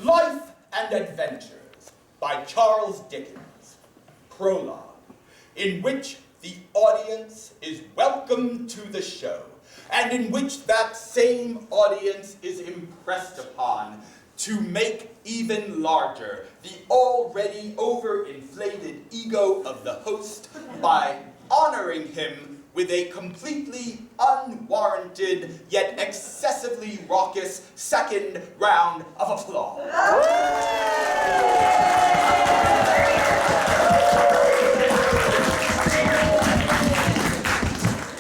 Life and Adventures by Charles Dickens. Prologue, in which the audience is welcome to the show, and in which that same audience is impressed upon to make even larger the already overinflated ego of the host by honoring him with a completely unwarranted yet excessively raucous second round of applause.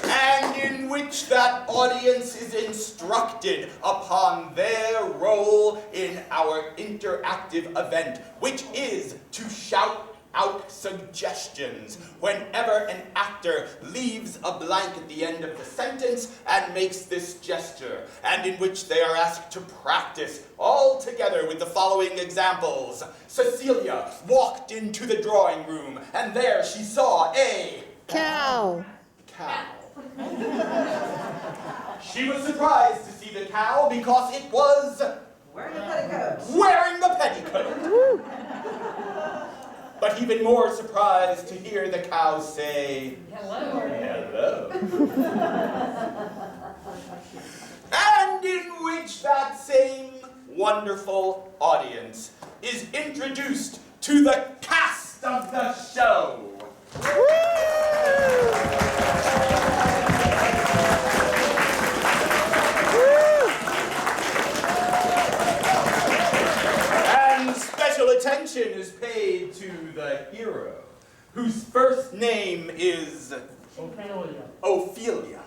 And in which that audience is instructed upon their role in our interactive event, which is to shout out suggestions whenever an actor leaves a blank at the end of the sentence and makes this gesture, and in which they are asked to practice all together with the following examples. Cecilia walked into the drawing room, and there she saw a cow. She was surprised to see the cow because it was Wearing the petticoat. wearing the petticoat. But even more surprised to hear the cow say, hello. And in which that same wonderful audience is introduced to the cast of the show. And special attention is paid to the hero, whose first name is Ophelia,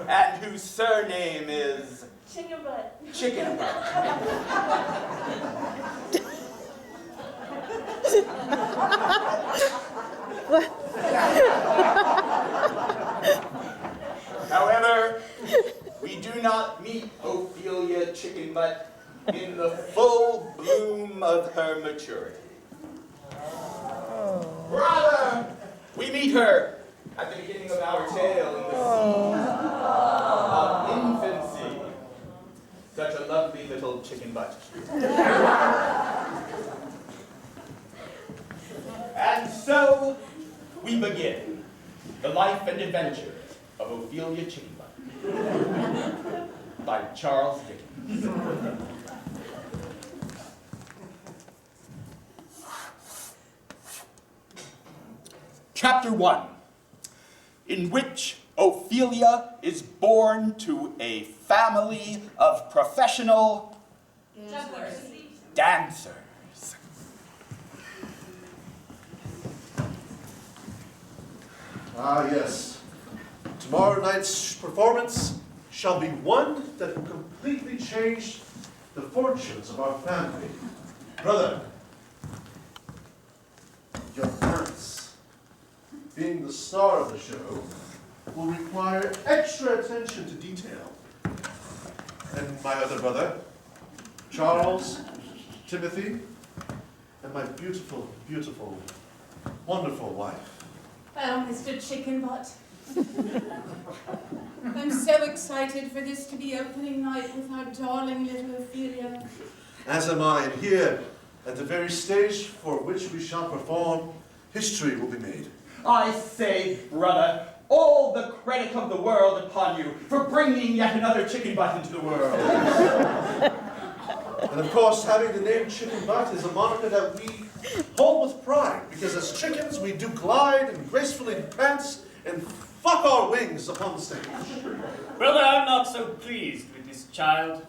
and whose surname is Chicken Butt. However, we do not meet Ophelia Chicken Butt in the full bloom of her maturity. Rather, we meet her at the beginning of our tale in the scene of infancy. Such a lovely little chicken butt. And so we begin the life and adventures of Ophelia Chicken Butt by Charles Dickens. Chapter 1, in which Ophelia is born to a family of professional dancers. Ah, yes. Tomorrow night's performance shall be one that will completely change the fortunes of our family. Brother, your dance, being the star of the show, will require extra attention to detail. And my other brother, Charles, Timothy, and my beautiful, beautiful, wonderful wife. Oh, Mr. Chicken Butt. I'm so excited for this to be opening night with our darling little Ophelia. As am I, and here, at the very stage for which we shall perform, history will be made. I say, brother, all the credit of the world upon you for bringing yet another chicken butt into the world. And of course, having the name Chicken Butt is a moniker that we hold with pride, because as chickens, we do glide and gracefully prance and fuck our wings upon the stage. Brother, I'm not so pleased with this child.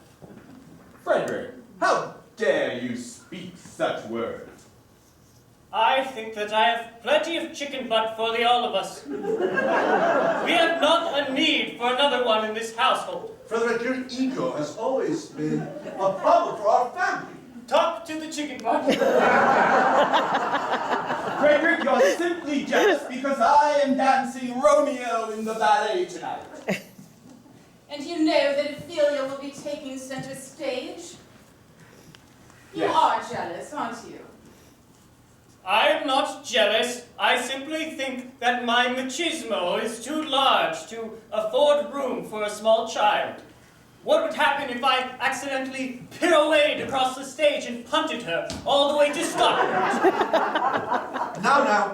Frederick, how dare you speak such words? I think that I have plenty of chicken butt for the all of us. We have not a need for another one in this household. Frederick, your ego has always been a problem for our family. Talk to the chicken butt. Frederick, you're simply jealous because I am dancing Romeo in the ballet tonight. And you know that Ophelia will be taking center stage? You Yes. are jealous, aren't you? I am not jealous. I simply think that my machismo is too large to afford room for a small child. What would happen if I accidentally pirouetted across the stage and punted her all the way to Scotland? Now,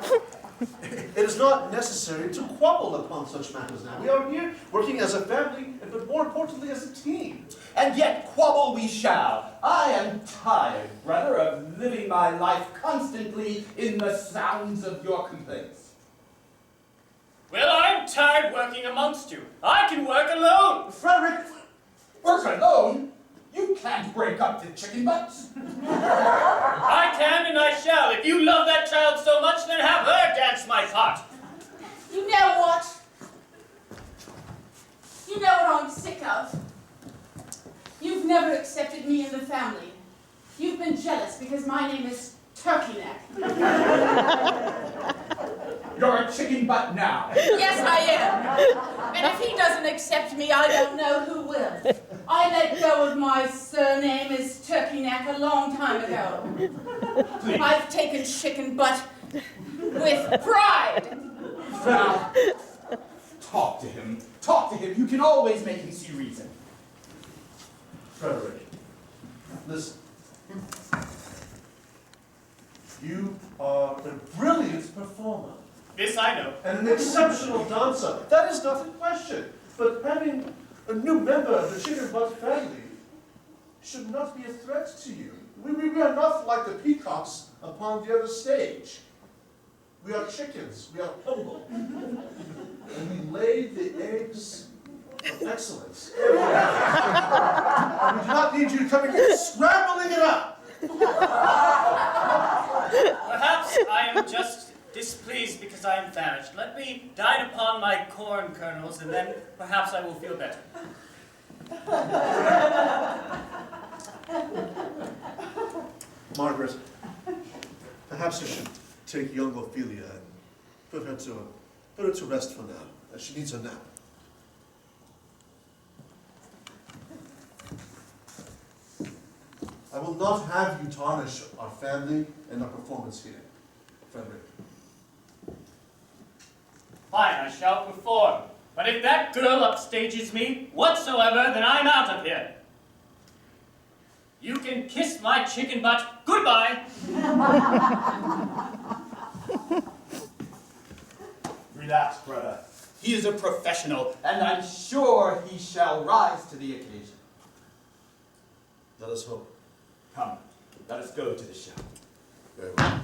it is not necessary to quabble upon such matters now. We are here working as a family, but more importantly as a team. And yet quabble we shall. I am tired, brother, of living my life constantly in the sounds of your complaints. Well, I'm tired working amongst you. I can work alone. Frederick! Work alone? You can't break up the chicken butts. I can and I shall. If you love that child so much, then have her dance my part. You know what? You know what I'm sick of? You've never accepted me in the family. You've been jealous because my name is Turkey Neck. You're a chicken butt now. Yes, I am. And if he doesn't accept me, I don't know who will. I let go of my surname as Turkey Neck a long time ago. Please. I've taken chicken butt with pride. Now, talk to him. Talk to him. You can always make him see reason. Frederick, listen. You are a brilliant performer This I know. and an exceptional dancer. That is not in question. But having a new member of the chicken butt family should not be a threat to you. We are not like the peacocks upon the other stage. We are chickens. We are humble. And we lay the eggs of excellence. And we do not need you coming and scrambling it up. Perhaps I am just displeased because I am famished. Let me dine upon my corn kernels, and then perhaps I will feel better. Margaret, perhaps you should take young Ophelia and put her to rest for now. She needs a nap. I will not have you tarnish our family and our performance here, Frederick. Fine, I shall perform. But if that girl upstages me whatsoever, then I'm out of here. You can kiss my chicken butt. Goodbye. Relax, brother. He is a professional, and I'm sure he shall rise to the occasion. Let us hope. Come, let us go to the show. Very well.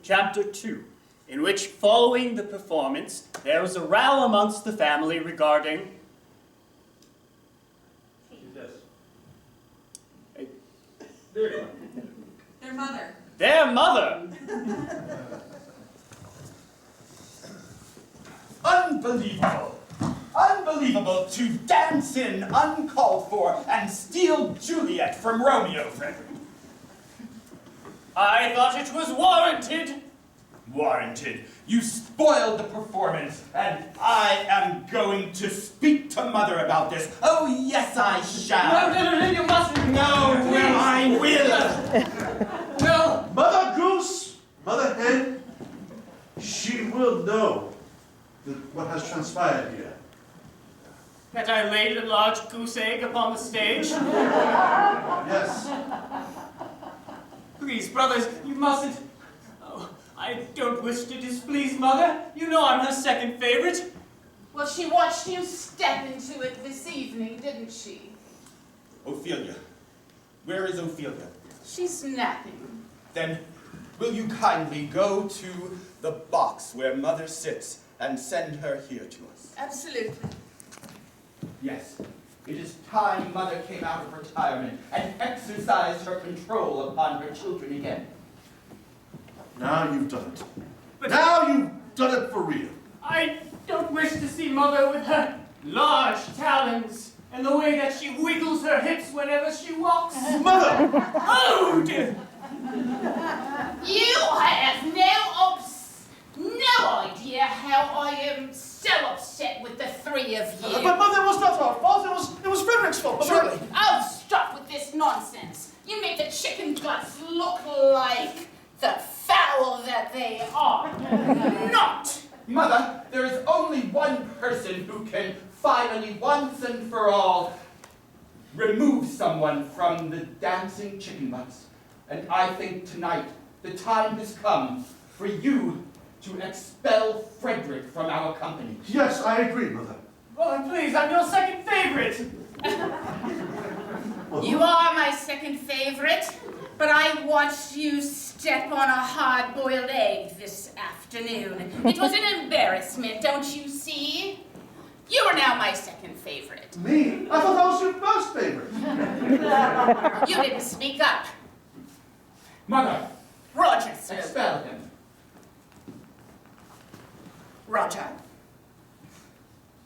Chapter 2, in which, following the performance, there was a row amongst the family regarding... Their mother. Their mother! Unbelievable! Unbelievable to dance in uncalled for and steal Juliet from Romeo, Frederick. I thought it was warranted. Warranted. You spoiled the performance, and I am going to speak to Mother about this. Oh, yes, I shall. No, you mustn't. No, well, I will. No. Mother Goose, Mother Hen, she will know what has transpired here. That I laid a large goose egg upon the stage. Yes. Please, brothers, you mustn't. Oh, I don't wish to displease Mother. You know I'm her second favorite. Well, she watched you step into it this evening, didn't she? Ophelia. Where is Ophelia? She's napping. Then will you kindly go to the box where Mother sits and send her here to us? Absolutely. Yes, it is time Mother came out of retirement and exercised her control upon her children again. Now you've done it. But Now you've done it for real. I don't wish to see Mother with her large talons and the way that she wiggles her hips whenever she walks. Mother! Oh, dear. You have no no idea how I am so upset with the three of you. But Mother, it was not our fault. It was Frederick's fault. Surely. Oh, stop with this nonsense. You make the chicken guts look like the fowl that they are. Not. Mother, there is only one person who can finally, once and for all, remove someone from the dancing chicken butts. And I think tonight the time has come for you to expel Frederick from our company. Yes, I agree, Mother. Oh, please, I'm your second favorite. You are my second favorite, but I watched you step on a hard-boiled egg this afternoon. It was an embarrassment, don't you see? You are now my second favorite. Me? I thought that was your first favorite. You didn't speak up. Mother, Roger spoke. expel him. Roger,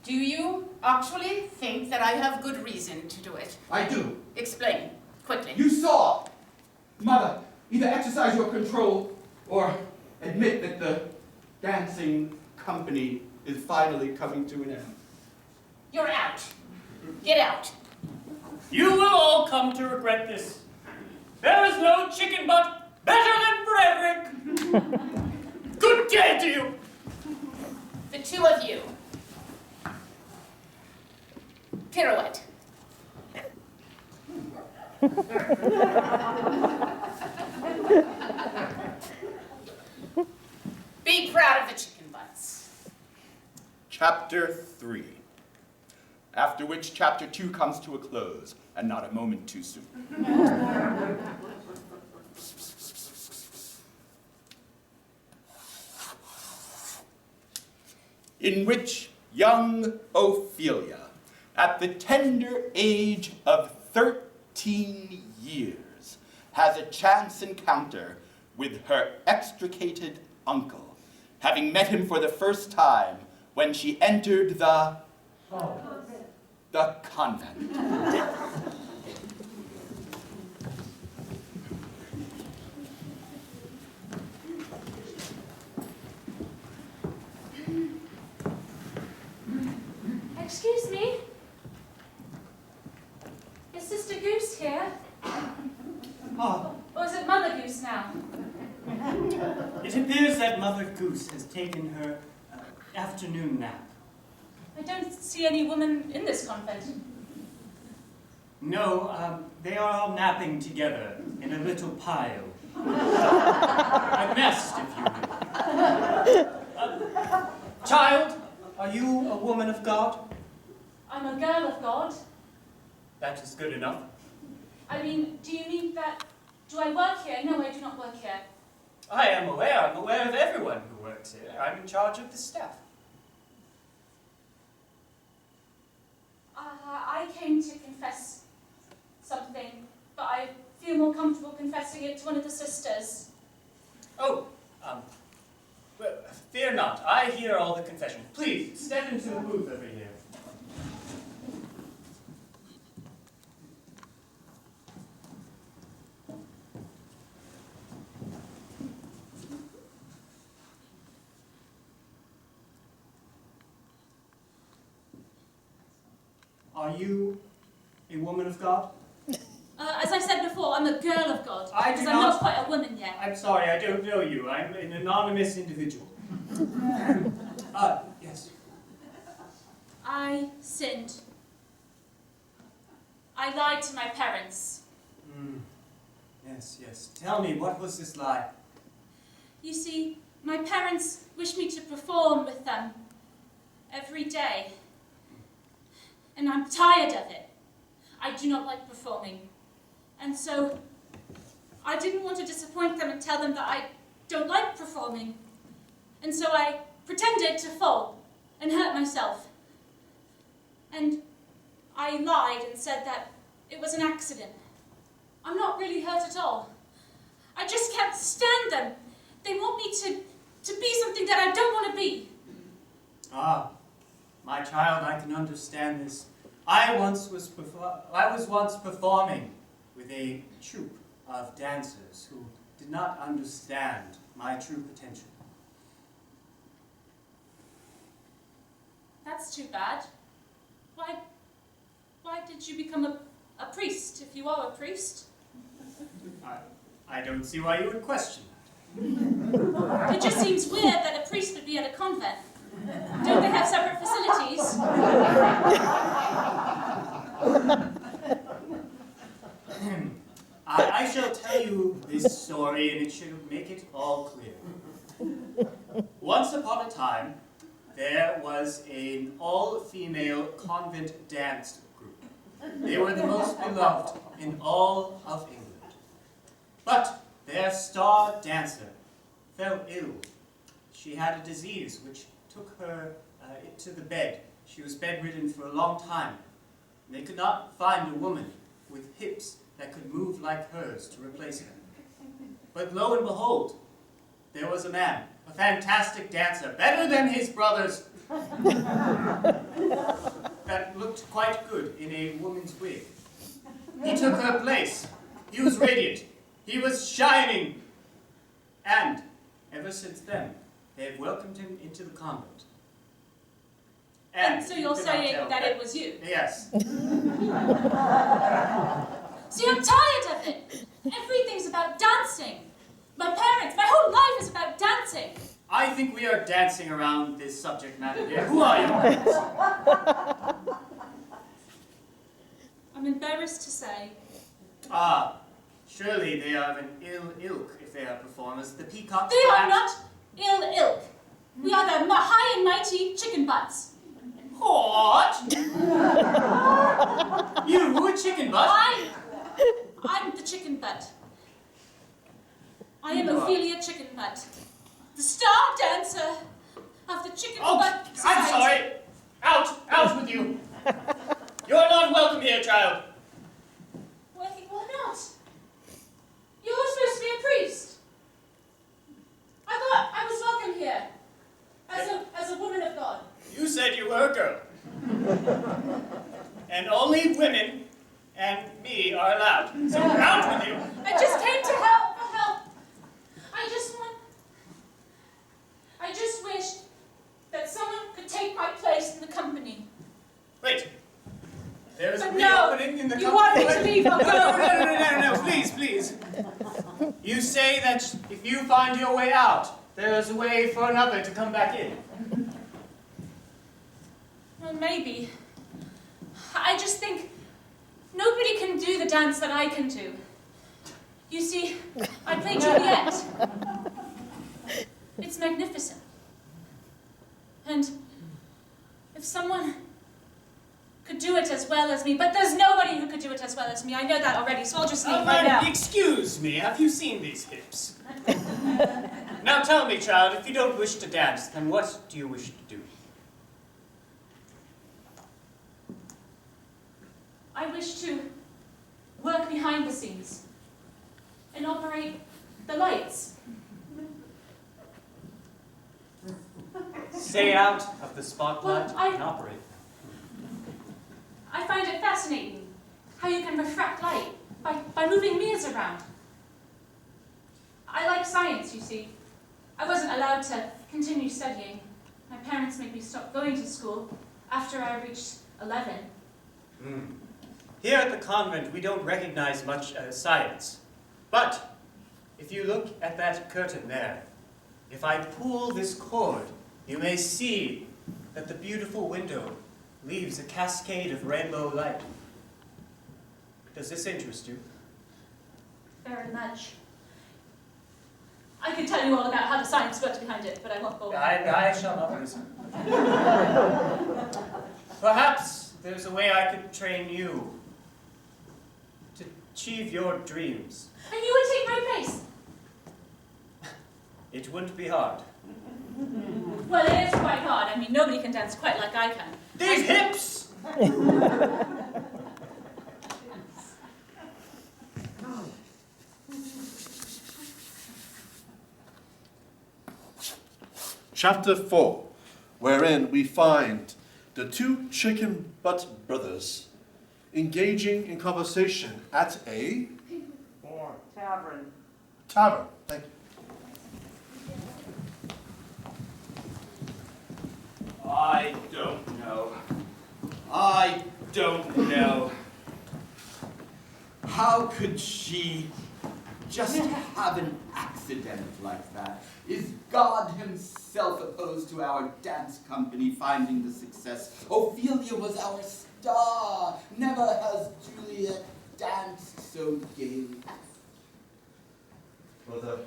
do you actually think that I have good reason to do it? I do. Explain, quickly. You saw. Mother, either exercise your control or admit that the dancing company is finally coming to an end. You're out. Get out. You will all come to regret this. There is no chicken butt better than Frederick. Good day to you. The two of you. Pirouette. Be proud of the chicken butts. Chapter 3. After which Chapter 2 comes to a close, and not a moment too soon. In which young Ophelia, at the tender age of 13 years, has a chance encounter with her extricated uncle, having met him for the first time when she entered the convent. Excuse me? Is Sister Goose here? Oh, Or is it Mother Goose now? it appears that Mother Goose has taken her afternoon nap. I don't see any woman in this convent. No, they are all napping together in a little pile. A nest, if you will. Child, are you a woman of God? I'm a girl of God. That is good enough. I mean, do you mean that... Do I work here? No, I do not work here. I am aware. I'm aware of everyone who works here. I'm in charge of the staff. I came to confess something, but I feel more comfortable confessing it to one of the sisters. Oh, well, fear not. I hear all the confessions. Please, step into the booth over here. Are you a woman of God? As I said before, I'm a girl of God. I do because not- I'm not quite a woman yet. I'm sorry, I don't know you. I'm an anonymous individual. Yes. I sinned. I lied to my parents. Yes. Tell me, what was this lie? You see, my parents wish me to perform with them every day. And I'm tired of it. I do not like performing. And so, I didn't want to disappoint them and tell them that I don't like performing. And so I pretended to fall and hurt myself. And I lied and said that it was an accident. I'm not really hurt at all. I just can't stand them. They want me to be something that I don't want to be. Ah, my child, I can understand this. I was once performing with a troupe of dancers who did not understand my true potential. that's too bad. Why did you become a priest, if you are a priest? I don't see why you would question that. It just seems weird that a priest would be at a convent. Don't they have separate facilities? I shall tell you this story, and it should make it all clear. Once upon a time, there was an all-female convent dance group. They were the most beloved in all of England. But their star dancer fell ill. She had a disease which took her to the bed. She was bedridden for a long time. And they could not find a woman with hips that could move like hers to replace her. But lo and behold, there was a man, a fantastic dancer, better than his brothers, that looked quite good in a woman's wig. He took her place. He was radiant. He was shining. And ever since then, they have welcomed him into the convent. And so you're saying that it was you? Yes. See, I'm tired of it. Everything's about dancing. My parents, my whole life is about dancing. I think we are dancing around this subject matter here. Who are you? I'm embarrassed to say. Ah, surely they are of an ill ilk if they are performers. The peacocks. They are perhaps? not ill ilk. We are the high and mighty chicken butts. What? You, a chicken butt? I'm the chicken butt. I am Ophelia Chicken Butt, the star dancer of the Chicken Butt Society. I'm sorry. Out with you. You're not welcome here, child. Why not? You're supposed to be a priest. I thought I was welcome here as a woman of God. You said you were a girl. And only women and me are allowed. So out with you. I just came to help for help. I just wished that someone could take my place in the company. Wait. There is a But no, reopening in the company. you want me to leave? I'll go. No, please. You say that if you find your way out, there is a way for another to come back in. Well, maybe. I just think nobody can do the dance that I can do. You see, I play Juliet. It's magnificent. And if someone could do it as well as me, but there's nobody who could do it as well as me. I know that already, so I'll just leave right now. Excuse me, have you seen these hips? Now tell me, child, if you don't wish to dance, then what do you wish to do? I wish to work behind the scenes and operate the lights. Stay out of the spotlight Well, and operate. I find it fascinating how you can refract light by moving mirrors around. I like science, you see. I wasn't allowed to continue studying. My parents made me stop going to school after I reached 11. Here at the convent, we don't recognize much science. But if you look at that curtain there, if I pull this cord, you may see that the beautiful window leaves a cascade of rainbow light. Does this interest you? Very much. I could tell you all about how the science works behind it, but I won't bore you. I shall not listen. Perhaps there's a way I could train you to achieve your dreams. And you would take my place. It wouldn't be hard. Well, it is quite hard. I mean, nobody can dance quite like I can. These hips! Chapter 4, wherein we find the two chicken butt brothers engaging in conversation at a Tavern. tavern. Thank you. I don't know. don't know. How could she just have an accident like that? Is God himself opposed to our dance company finding the success? Ophelia was our star. Never has Juliet danced so gaily. Brother,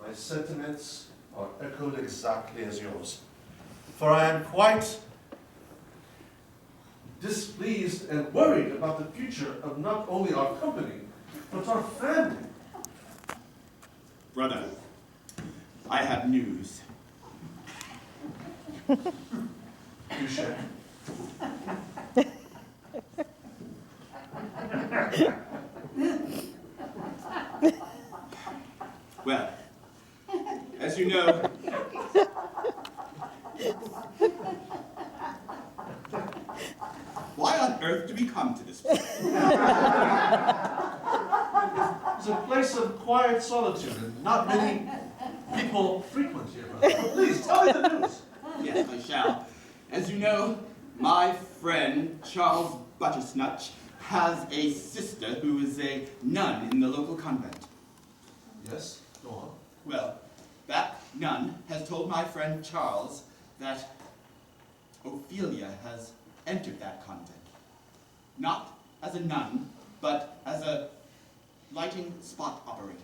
my sentiments are echoed exactly as yours. For I am quite displeased and worried about the future of not only our company, but our family. Brother, I have news. You share. Well, as you know, why on earth do we come to this place? It's a place of quiet solitude, and not many people frequent here, brother. Please, tell me the news. Yes, I shall. As you know, my friend Charles Buttersnutch has a sister who is a nun in the local convent. Yes, go on. Well, that nun has told my friend Charles that Ophelia has entered that convent. Not as a nun, but as a lighting spot operator.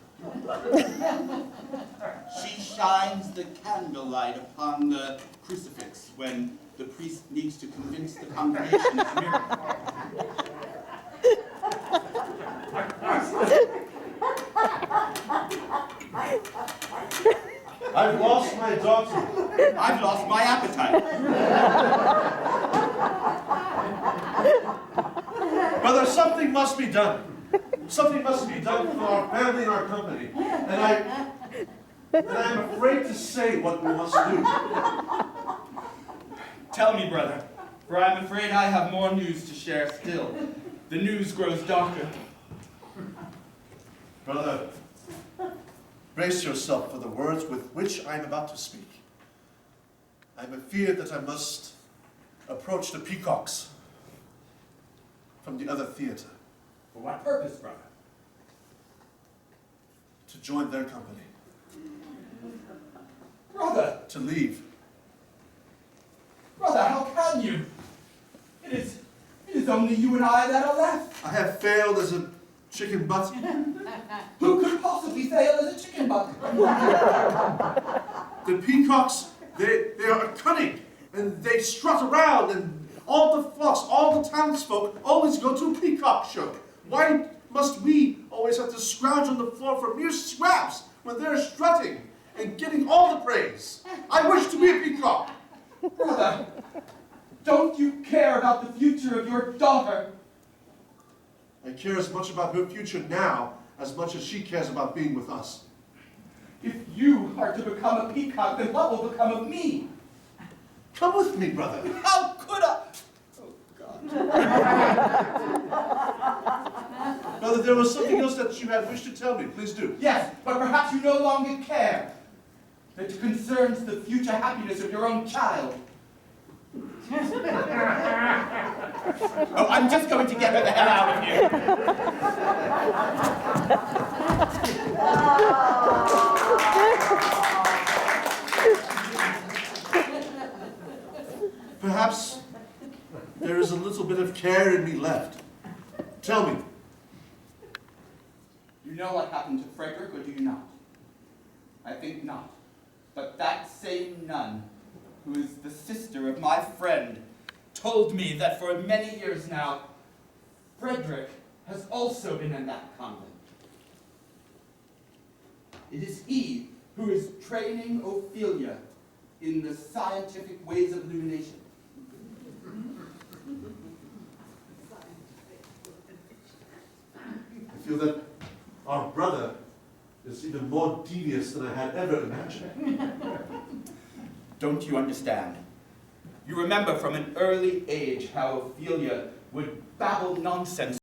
She shines the candlelight upon the crucifix when the priest needs to convince the congregation of miracle. I've lost my daughter. I've lost my appetite. Brother, something must be done. Something must be done for our family and our company. And I'm afraid to say what we must do. Tell me, brother, for I'm afraid I have more news to share still. The news grows darker. Brother, brace yourself for the words with which I am about to speak. I am afeard that I must approach the peacocks from the other theater For what purpose, brother? to join their company, Brother! to leave. Brother, how can you? It is only you and I that are left. I have failed as a chicken butt. Who could possibly fail as a chicken butt? The peacocks, they are cunning, and they strut around, and all the flocks, all the townsfolk always go to a peacock show. Why must we always have to scrounge on the floor for mere scraps when they're strutting and getting all the praise? I wish to be a peacock. Brother, don't you care about the future of your daughter? I care as much about her future now as much as she cares about being with us. If you are to become a peacock, then what will become of me? Come with me, brother. How could I? Oh, God. Brother, there was something else that you had wished to tell me. Please do. Yes, but perhaps you no longer care. It concerns the future happiness of your own child. Oh, I'm just going to get her the hell out of here. Perhaps there is a little bit of care in me left. Tell me. You know what happened to Frederick, or do you not? I think not. But that same nun, who is the sister of my friend, told me that for many years now, Frederick has also been in that convent. It is he who is training Ophelia in the scientific ways of illumination. I feel that our brother is even more devious than I had ever imagined. Don't you understand? You remember from an early age how Ophelia would babble nonsense